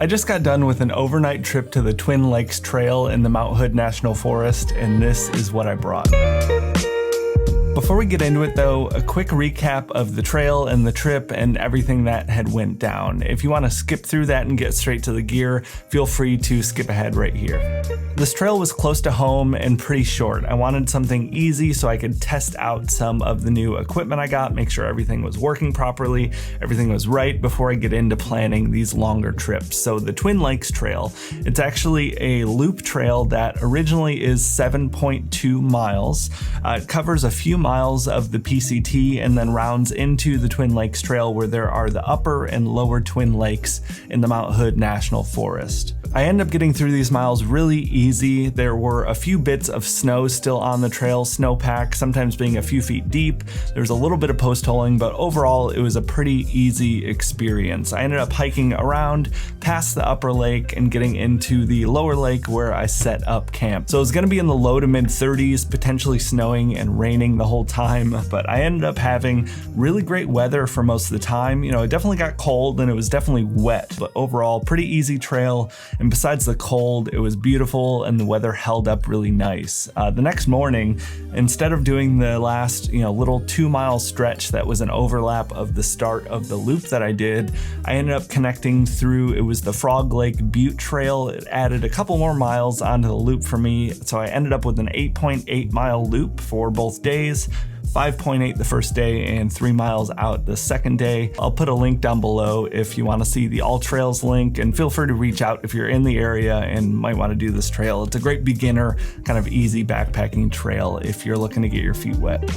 I just got done with an overnight trip to the Twin Lakes Trail in the Mount Hood National Forest, and this is what I brought. Before we get into it though, a quick recap of the trail and the trip and everything that had went down. If you want to skip through that and get straight to the gear, feel free to skip ahead right here. This trail was close to home and pretty short. I wanted something easy so I could test out some of the new equipment I got, make sure everything was working properly, everything was right before I get into planning these longer trips. So the Twin Lakes Trail, it's actually a loop trail that originally is 7.2 miles. It covers a few miles of the PCT and then rounds into the Twin Lakes Trail where there are the upper and lower Twin Lakes in the Mount Hood National Forest. I ended up getting through these miles really easy. There were a few bits of snow still on the trail, snowpack, sometimes being a few feet deep. There was a little bit of post holing, but overall it was a pretty easy experience. I ended up hiking around past the upper lake and getting into the lower lake where I set up camp. So it was gonna be in the low to mid 30s, potentially snowing and raining the whole time, but I ended up having really great weather for most of the time. You know, it definitely got cold and it was definitely wet, but overall pretty easy trail. And besides the cold, it was beautiful and the weather held up really nice. The next morning, instead of doing the last, little 2-mile stretch that was an overlap of the start of the loop that I did, I ended up connecting through, it was the Frog Lake Butte Trail. It added a couple more miles onto the loop for me. So I ended up with an 8.8 mile loop for both days. 5.8 the first day and 3 miles out the second day. I'll put a link down below if you want to see the All Trails link, and feel free to reach out if you're in the area and might want to do this trail. It's a great beginner, kind of easy backpacking trail if you're looking to get your feet wet.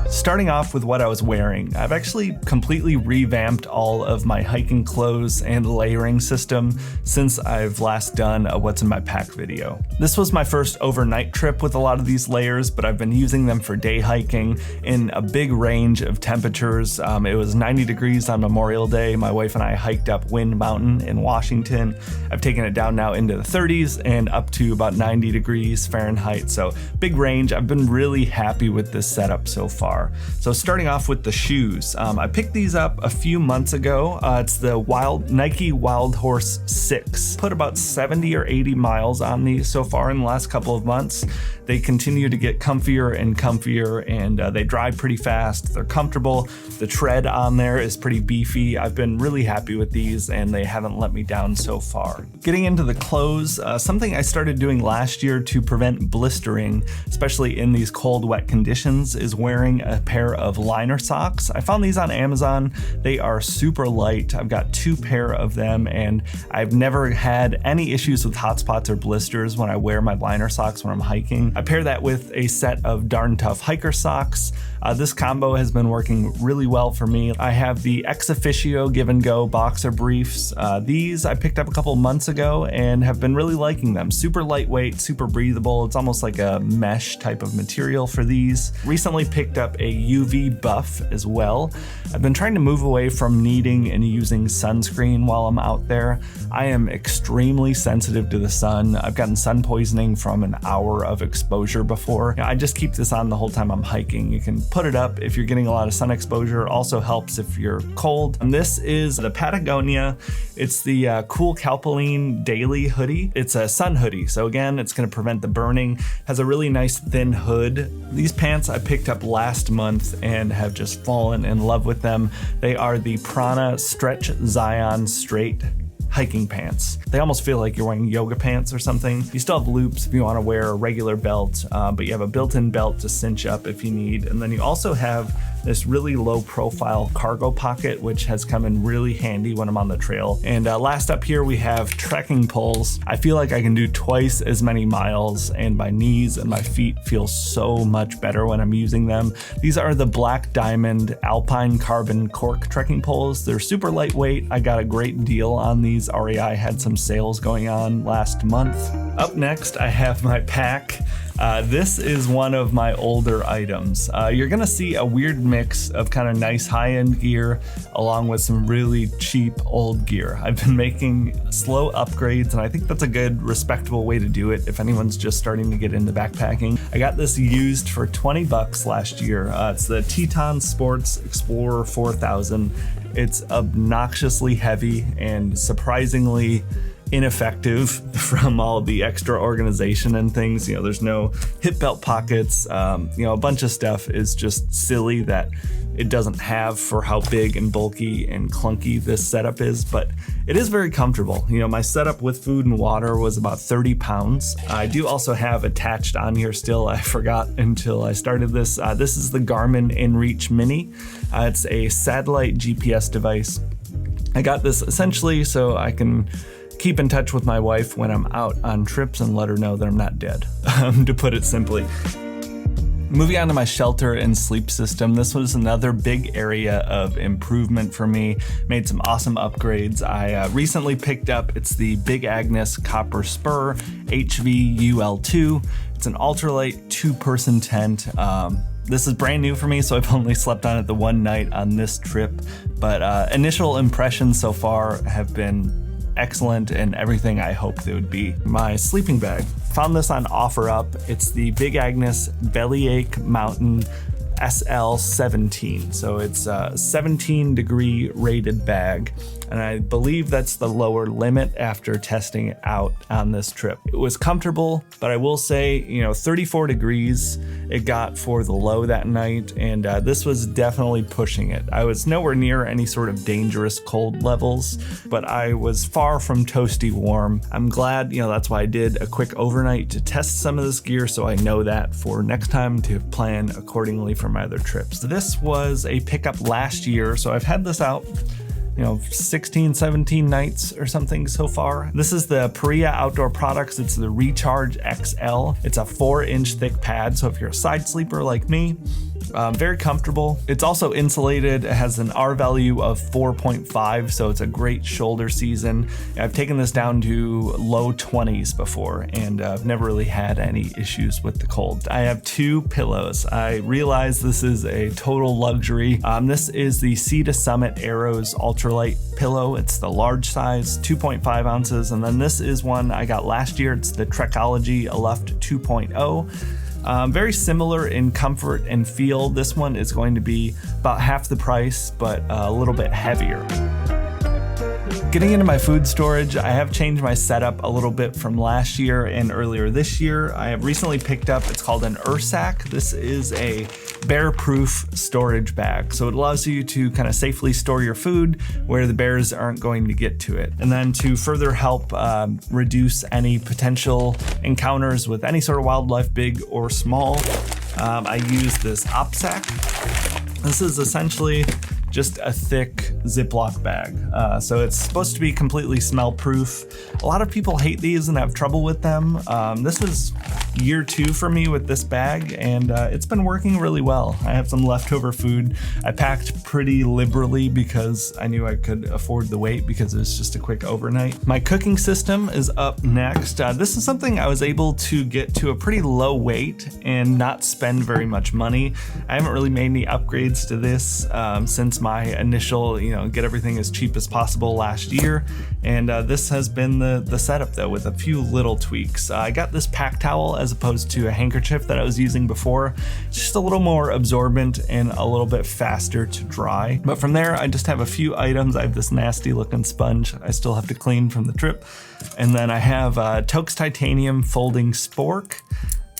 Starting off with what I was wearing, I've actually completely revamped all of my hiking clothes and layering system since I've last done a What's in My Pack video. This was my first overnight trip with a lot of these layers, but I've been using them for day hiking in a big range of temperatures. It was 90 degrees on Memorial Day. My wife and I hiked up Wind Mountain in Washington. I've taken it down now into the 30s and up to about 90 degrees Fahrenheit, so big range. I've been really happy with this setup so far. So starting off with the shoes, I picked these up a few months ago. It's the Nike Wild Horse 6. Put about 70 or 80 miles on these so far in the last couple of months. They continue to get comfier and comfier, and they dry pretty fast. They're comfortable. The tread on there is pretty beefy. I've been really happy with these and they haven't let me down so far. Getting into the clothes, something I started doing last year to prevent blistering, especially in these cold, wet conditions, is wearing a pair of liner socks. I found these on Amazon. They are super light. I've got 2 pair of them and I've never had any issues with hot spots or blisters when I wear my liner socks when I'm hiking. I pair that with a set of Darn Tough hiker socks. This combo has been working really well for me. I have the Ex Officio Give and Go boxer briefs. These I picked up a couple months ago and have been really liking them. Super lightweight, super breathable. It's almost like a mesh type of material for these. Recently picked up a UV buff as well. I've been trying to move away from needing and using sunscreen while I'm out there. I am extremely sensitive to the sun. I've gotten sun poisoning from an hour of exposure before. I just keep this on the whole time I'm hiking. You can put it up if you're getting a lot of sun exposure. It also helps if you're cold. And this is the Patagonia. It's the Cool Calpaline Daily hoodie. It's a sun hoodie. So again, it's going to prevent the burning. Has a really nice thin hood. These pants I picked up last month and have just fallen in love with them. They are the Prana Stretch Zion Straight hiking pants. They almost feel like you're wearing yoga pants or something. You still have loops if you want to wear a regular belt, but you have a built-in belt to cinch up if you need. And then you also have this really low profile cargo pocket, which has come in really handy when I'm on the trail. And last up here, we have trekking poles. I feel like I can do twice as many miles and my knees and my feet feel so much better when I'm using them. These are the Black Diamond Alpine Carbon Cork trekking poles. They're super lightweight. I got a great deal on these. REI had some sales going on last month. Up next, I have my pack. This is one of my older items. You're gonna see a weird mix of kind of nice high-end gear along with some really cheap old gear. I've been making slow upgrades and I think that's a good, respectable way to do it if anyone's just starting to get into backpacking. I got this used for $20 last year. It's the Teton Sports Explorer 4000. It's obnoxiously heavy and surprisingly ineffective from all the extra organization and things. You know, there's no hip belt pockets. You know, a bunch of stuff is just silly that it doesn't have for how big and bulky and clunky this setup is, but it is very comfortable. You know, my setup with food and water was about 30 pounds. I do also have attached on here still, I forgot until I started this. This is the Garmin InReach Mini. It's a satellite GPS device. I got this essentially so I can keep in touch with my wife when I'm out on trips and let her know that I'm not dead, to put it simply. Moving on to my shelter and sleep system, this was another big area of improvement for me. Made some awesome upgrades. I recently picked up, it's the Big Agnes Copper Spur HVUL2. It's an ultralight 2-person tent. This is brand new for me, so I've only slept on it the one night on this trip, but initial impressions so far have been excellent and everything I hoped they would be. My sleeping bag, found this on OfferUp. It's the Big Agnes Bellyache Mountain SL17. So it's a 17 degree rated bag. And I believe that's the lower limit after testing it out on this trip. It was comfortable, but I will say, you know, 34 degrees it got for the low that night. And this was definitely pushing it. I was nowhere near any sort of dangerous cold levels, but I was far from toasty warm. I'm glad, you know, that's why I did a quick overnight to test some of this gear so I know that for next time to plan accordingly for my other trips. This was a pickup last year, so I've had this out, you know, 16, 17 nights or something so far. This is the Perea Outdoor Products. It's the Recharge XL. It's a 4-inch thick pad, so if you're a side sleeper like me, very comfortable. It's also insulated. It has an R value of 4.5, so it's a great shoulder season. I've taken this down to low 20s before, and I've never really had any issues with the cold. I have 2 pillows. I realize this is a total luxury. This is the Sea to Summit Arrows Ultralight pillow. It's the large size, 2.5 ounces, and then this is one I got last year. It's the Trekology Aluft 2.0. Very similar in comfort and feel. This one is going to be about half the price, but a little bit heavier. Getting into my food storage, I have changed my setup a little bit from last year and earlier this year. I have recently picked up, it's called an Ursack. This is a bear-proof storage bag. So it allows you to kind of safely store your food where the bears aren't going to get to it. And then to further help reduce any potential encounters with any sort of wildlife, big or small, I use this OpSack. This is essentially just a thick Ziploc bag. So it's supposed to be completely smell proof. A lot of people hate these and have trouble with them. This was year 2 for me with this bag, and it's been working really well. I have some leftover food. I packed pretty liberally because I knew I could afford the weight because it was just a quick overnight. My cooking system is up next. This is something I was able to get to a pretty low weight and not spend very much money. I haven't really made any upgrades to this since my initial, you know, get everything as cheap as possible last year. And this has been the setup though, with a few little tweaks. I got this pack towel as opposed to a handkerchief that I was using before. It's just a little more absorbent and a little bit faster to dry. But from there, I just have a few items. I have this nasty looking sponge I still have to clean from the trip. And then I have Toaks Titanium Folding Spork.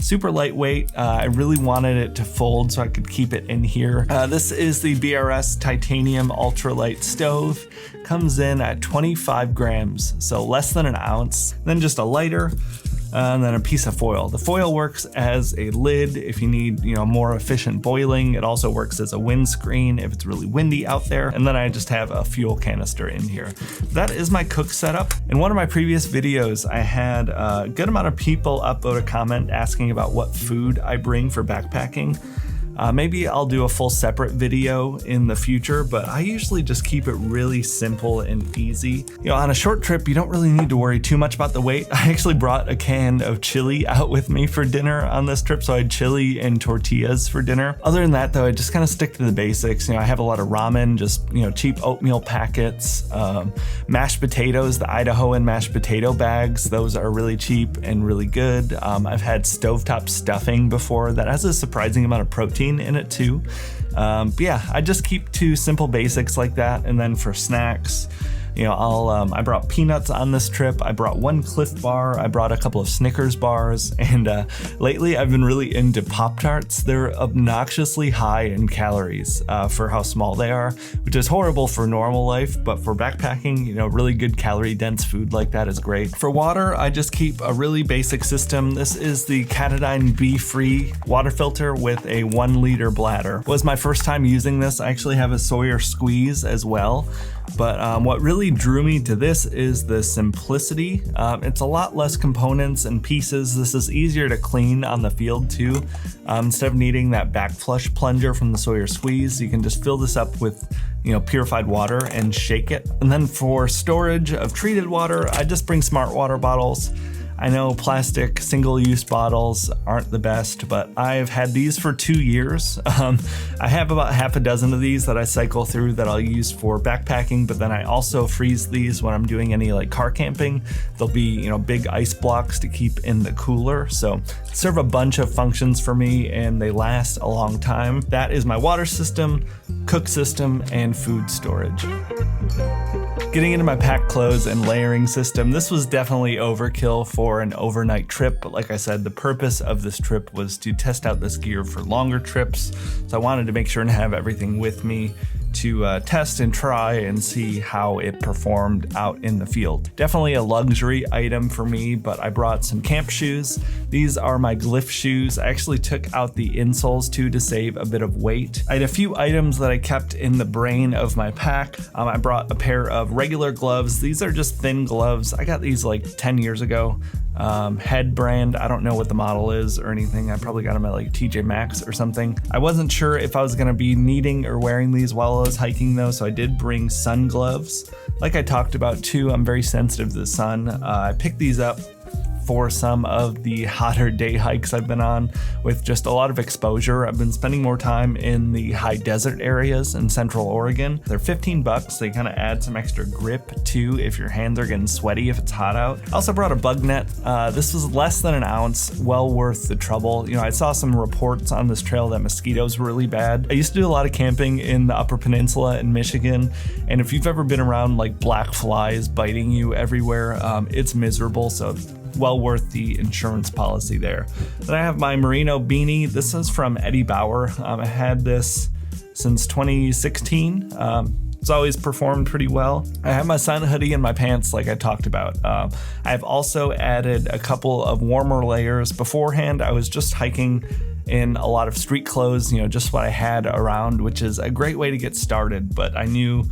Super lightweight. I really wanted it to fold so I could keep it in here. This is the BRS Titanium Ultralight Stove. Comes in at 25 grams, so less than an ounce. Then just a lighter, and then a piece of foil. The foil works as a lid if you need, you know, more efficient boiling. It also works as a windscreen if it's really windy out there. And then I just have a fuel canister in here. That is my cook setup. In one of my previous videos, I had a good amount of people upload a comment asking about what food I bring for backpacking. Maybe I'll do a full separate video in the future, but I usually just keep it really simple and easy. You know, on a short trip, you don't really need to worry too much about the weight. I actually brought a can of chili out with me for dinner on this trip, so I had chili and tortillas for dinner. Other than that though, I just kind of stick to the basics. You know, I have a lot of ramen, just, you know, cheap oatmeal packets, mashed potatoes, the Idahoan mashed potato bags. Those are really cheap and really good. I've had stovetop stuffing before that has a surprising amount of protein in it too. But yeah, I just keep 2 simple basics like that. And then for snacks, you know, I brought peanuts on this trip. I brought 1 Cliff Bar. I brought a couple of Snickers bars. And lately I've been really into Pop-Tarts. They're obnoxiously high in calories for how small they are, which is horrible for normal life. But for backpacking, you know, really good calorie dense food like that is great. For water, I just keep a really basic system. This is the Katadyn Be-Free water filter with a 1 liter bladder. It was my first time using this. I actually have a Sawyer Squeeze as well. But what really drew me to this is the simplicity. It's a lot less components and pieces. This is easier to clean on the field too. Instead of needing that back flush plunger from the Sawyer Squeeze, you can just fill this up with, you know, purified water and shake it. And then for storage of treated water, I just bring smart water bottles. I know plastic single-use bottles aren't the best, but I've had these for 2 years. I have about half a dozen of these that I cycle through that I'll use for backpacking, but then I also freeze these when I'm doing any like car camping. They'll be, you know, big ice blocks to keep in the cooler. So serve a bunch of functions for me and they last a long time. That is my water system, cook system, and food storage. Getting into my pack clothes and layering system, this was definitely overkill for an overnight trip, but like I said, the purpose of this trip was to test out this gear for longer trips, so I wanted to make sure and have everything with me to test and try and see how it performed out in the field. Definitely a luxury item for me, but I brought some camp shoes. These are my Glyph shoes. I actually took out the insoles too to save a bit of weight. I had a few items that I kept in the brain of my pack. I brought a pair of regular gloves. These are just thin gloves. I got these like 10 years ago. Head brand, I don't know what the model is or anything. I probably got them at like TJ Maxx or something. I wasn't sure if I was gonna be needing or wearing these while I was hiking though, so I did bring sun gloves. Like I talked about too, I'm very sensitive to the sun. I picked these up for some of the hotter day hikes I've been on with just a lot of exposure. I've been spending more time in the high desert areas in Central Oregon. They're $15. They kind of add some extra grip too if your hands are getting sweaty if it's hot out. I also brought a bug net. This was less than an ounce, well worth the trouble. You know, I saw some reports on this trail that mosquitoes were really bad. I used to do a lot of camping in the Upper Peninsula in Michigan, and if you've ever been around like black flies biting you everywhere, it's miserable. So well worth the insurance policy there. Then I have my merino beanie. This is from Eddie Bauer. I had this since 2016. It's always performed pretty well. I have my sun hoodie and my pants like I talked about. I've also added a couple of warmer layers. Beforehand, I was just hiking in a lot of street clothes, you know, just what I had around, which is a great way to get started, but I knew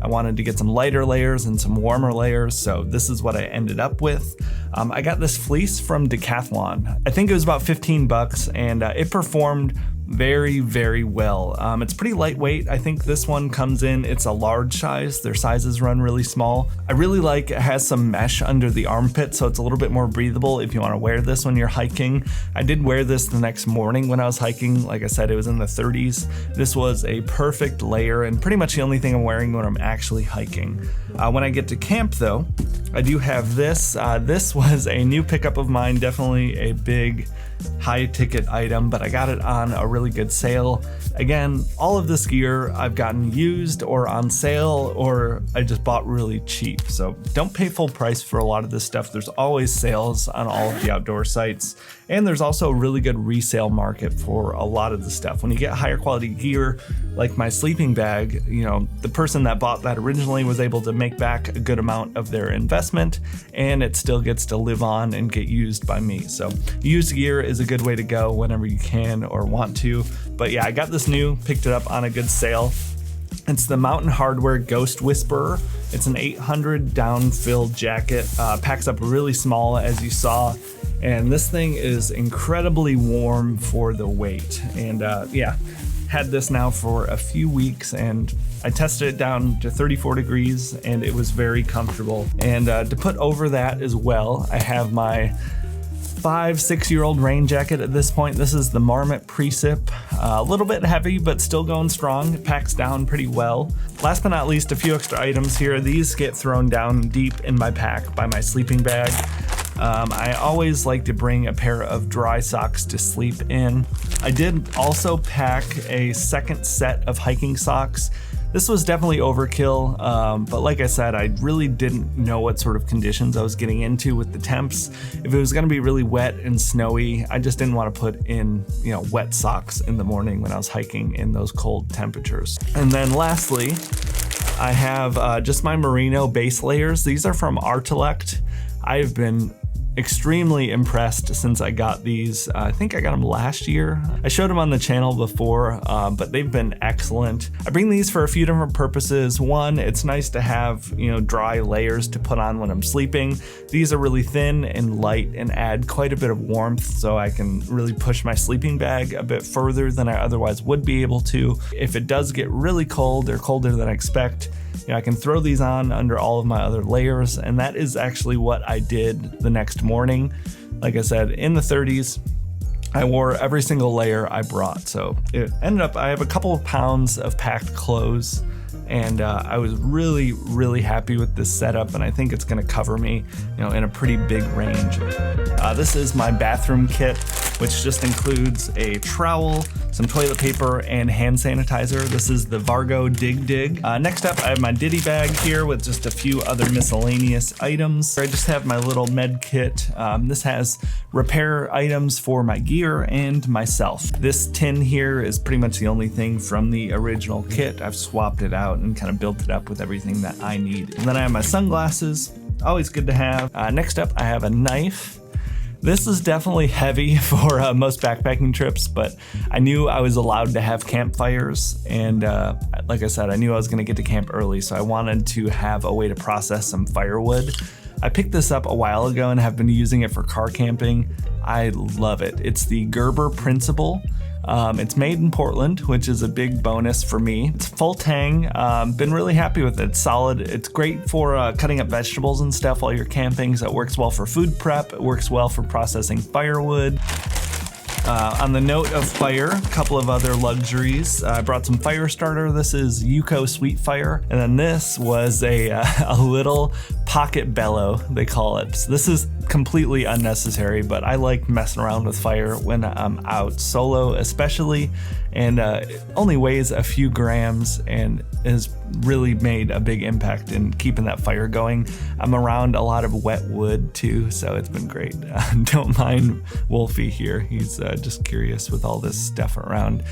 I wanted to get some lighter layers and some warmer layers, so this is what I ended up with. I got this fleece from Decathlon. I think it was about $15, and it performed very, very well. It's pretty lightweight. I think this one comes in, it's a large size. Their sizes run really small. I really like it has some mesh under the armpit, so it's a little bit more breathable if you want to wear this when you're hiking. I did wear this the next morning when I was hiking. Like I said, it was in the 30s. This was a perfect layer and pretty much the only thing I'm wearing when I'm actually hiking. When I get to camp though, I do have this. This was a new pickup of mine, definitely a big high ticket item, but I got it on a really good sale. Again, all of this gear I've gotten used or on sale, or I just bought really cheap. So don't pay full price for a lot of this stuff. There's always sales on all of the outdoor sites. And there's also a really good resale market for a lot of the stuff. When you get higher quality gear, like my sleeping bag, you know, the person that bought that originally was able to make back a good amount of their investment, and it still gets to live on and get used by me. So used gear is a good way to go whenever you can or want to. But yeah, I got this new, picked it up on a good sale. It's the Mountain Hardwear Ghost Whisperer. It's an 800 down-filled jacket, packs up really small as you saw. And this thing is incredibly warm for the weight. And yeah, had this now for a few weeks and I tested it down to 34 degrees and it was very comfortable. And to put over that as well, I have my 5-6-year-old rain jacket at this point. This is the Marmot Precip. A little bit heavy, but still going strong. It packs down pretty well. Last but not least, a few extra items here. These get thrown down deep in my pack by my sleeping bag. I always like to bring a pair of dry socks to sleep in. I did also pack a second set of hiking socks. This was definitely overkill, but like I said, I really didn't know what sort of conditions I was getting into with the temps. If it was gonna be really wet and snowy, I just didn't want to put in, wet socks in the morning when I was hiking in those cold temperatures. And then lastly, I have just my merino base layers. These are from Artelect. I've been extremely impressed since I got these. I think I got them last year. I showed them on the channel before, but they've been excellent. I bring these for a few different purposes. One, it's nice to have, dry layers to put on when I'm sleeping. These are really thin and light and add quite a bit of warmth, so I can really push my sleeping bag a bit further than I otherwise would be able to. If it does get really cold or colder than I expect, I can throw these on under all of my other layers, and that is actually what I did the next morning. Like I said, in the 30s, I wore every single layer I brought. So it ended up, I have a couple of pounds of packed clothes, and I was really, really happy with this setup, and I think it's gonna cover me, in a pretty big range. This is my bathroom kit, which just includes a trowel, some toilet paper, and hand sanitizer. This is the Vargo Dig. Next up, I have my Ditty Bag here with just a few other miscellaneous items. I just have my little med kit. This has repair items for my gear and myself. This tin here is pretty much the only thing from the original kit. I've swapped it out and kind of built it up with everything that I need. And then I have my sunglasses, always good to have. Next up, I have a knife. This is definitely heavy for most backpacking trips, but I knew I was allowed to have campfires, and like I said, I knew I was gonna get to camp early, so I wanted to have a way to process some firewood. I picked this up a while ago and have been using it for car camping. I love it. It's the Gerber Principle. It's made in Portland, which is a big bonus for me. It's full tang. Been really happy with it. It's solid. It's great for cutting up vegetables and stuff while you're camping, so it works well for food prep. It works well for processing firewood. On the note of fire, a couple of other luxuries. I brought some fire starter. This is Yuko Sweet Fire. And then this was a little pocket bellow, they call it. So this is completely unnecessary, but I like messing around with fire when I'm out solo especially, and it only weighs a few grams and has really made a big impact in keeping that fire going. I'm around a lot of wet wood too, so it's been great. Don't mind Wolfie here, he's just curious with all this stuff around.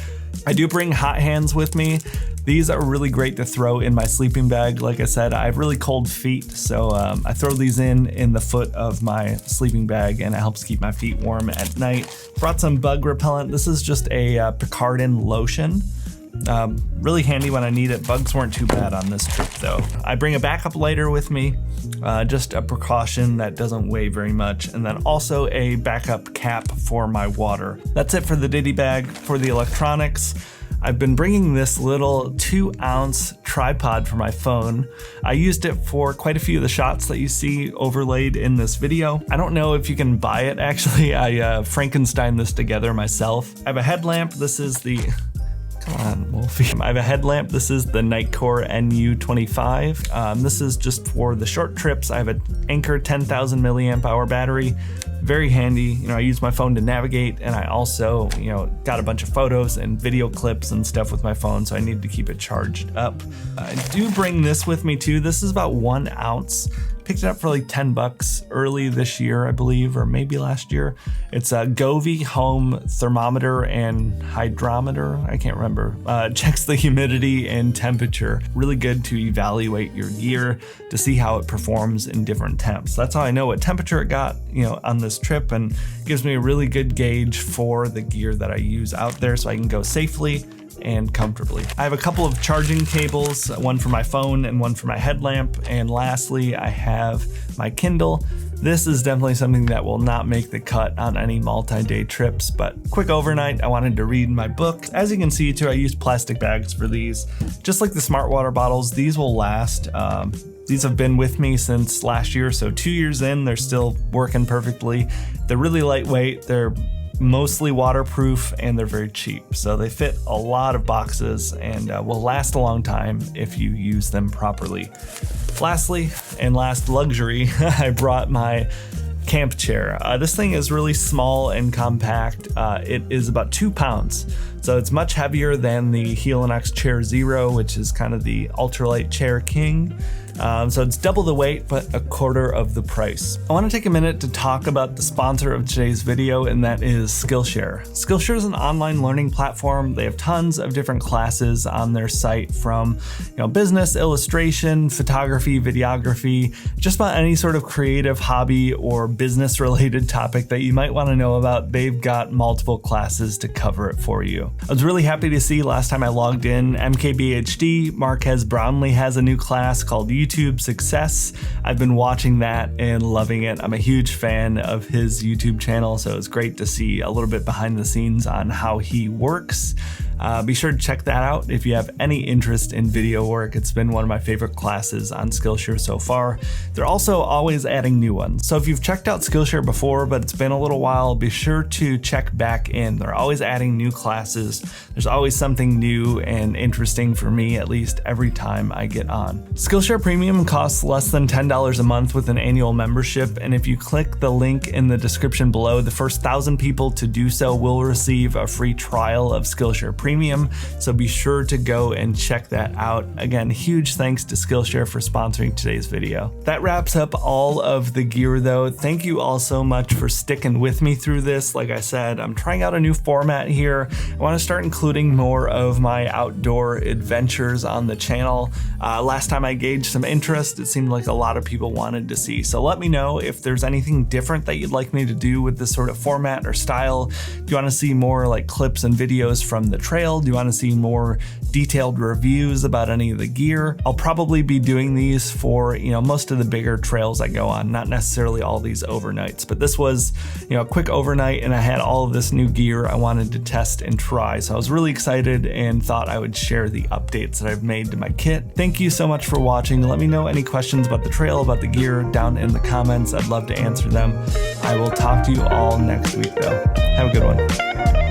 I do bring hot hands with me. These are really great to throw in my sleeping bag. Like I said, I have really cold feet, so I throw these in the foot of my sleeping bag, and it helps keep my feet warm at night. Brought some bug repellent. This is just a Picardin lotion. Really handy when I need it. Bugs weren't too bad on this trip though. I bring a backup lighter with me, just a precaution that doesn't weigh very much, and then also a backup cap for my water. That's it for the Ditty Bag. For the electronics, I've been bringing this little 2-ounce tripod for my phone. I used it for quite a few of the shots that you see overlaid in this video. I don't know if you can buy it actually. I Frankensteined this together myself. I have a headlamp. This is the Come on, Wolfie. I have a headlamp. This is the Nightcore NU25. This is just for the short trips. I have an Anker 10,000 milliamp hour battery. Very handy. I use my phone to navigate, and I also, got a bunch of photos and video clips and stuff with my phone, so I need to keep it charged up. I do bring this with me too. This is about 1 ounce. Picked it up for like $10 early this year, I believe, or maybe last year. It's a Govee home thermometer and hydrometer. I can't remember. Checks the humidity and temperature. Really good to evaluate your gear to see how it performs in different temps. That's how I know what temperature it got, on this trip, and gives me a really good gauge for the gear that I use out there, so I can go safely and comfortably. I have a couple of charging cables, one for my phone and one for my headlamp, and lastly I have my Kindle. This is definitely something that will not make the cut on any multi-day trips, but quick overnight, I wanted to read my book. As you can see too, I used plastic bags for these. Just like the smart water bottles, these will last. These have been with me since last year, so 2 years in, they're still working perfectly. They're really lightweight, they're mostly waterproof, and they're very cheap. So they fit a lot of boxes and will last a long time if you use them properly. Lastly, and last luxury, I brought my camp chair. This thing is really small and compact. It is about 2 pounds. So it's much heavier than the Helinox Chair Zero, which is kind of the ultralight chair king. So it's double the weight, but a quarter of the price. I want to take a minute to talk about the sponsor of today's video, and that is Skillshare. Skillshare is an online learning platform. They have tons of different classes on their site, from business, illustration, photography, videography, just about any sort of creative hobby or business related topic that you might want to know about. They've got multiple classes to cover it for you. I was really happy to see last time I logged in, MKBHD, Marquez Brownlee has a new class called YouTube Success. I've been watching that and loving it. I'm a huge fan of his YouTube channel, so it's great to see a little bit behind the scenes on how he works. Be sure to check that out if you have any interest in video work. It's been one of my favorite classes on Skillshare so far. They're also always adding new ones. So if you've checked out Skillshare before, but it's been a little while, be sure to check back in. They're always adding new classes. There's always something new and interesting for me, at least every time I get on. Skillshare Premium costs less than $10 a month with an annual membership. And if you click the link in the description below, the first 1,000 people to do so will receive a free trial of Skillshare Premium. So be sure to go and check that out. Again, huge thanks to Skillshare for sponsoring today's video. That wraps up all of the gear though. Thank you all so much for sticking with me through this. Like I said, I'm trying out a new format here. I want to start including more of my outdoor adventures on the channel. Last time I gauged some interest, it seemed like a lot of people wanted to see. So let me know if there's anything different that you'd like me to do with this sort of format or style. Do you want to see more like clips and videos from the trail? Do you want to see more detailed reviews about any of the gear? I'll probably be doing these for, most of the bigger trails I go on, not necessarily all these overnights, but this was, a quick overnight and I had all of this new gear I wanted to test and try. So I was really excited and thought I would share the updates that I've made to my kit. Thank you so much for watching. Let me know any questions about the trail, about the gear down in the comments. I'd love to answer them. I will talk to you all next week though. Have a good one.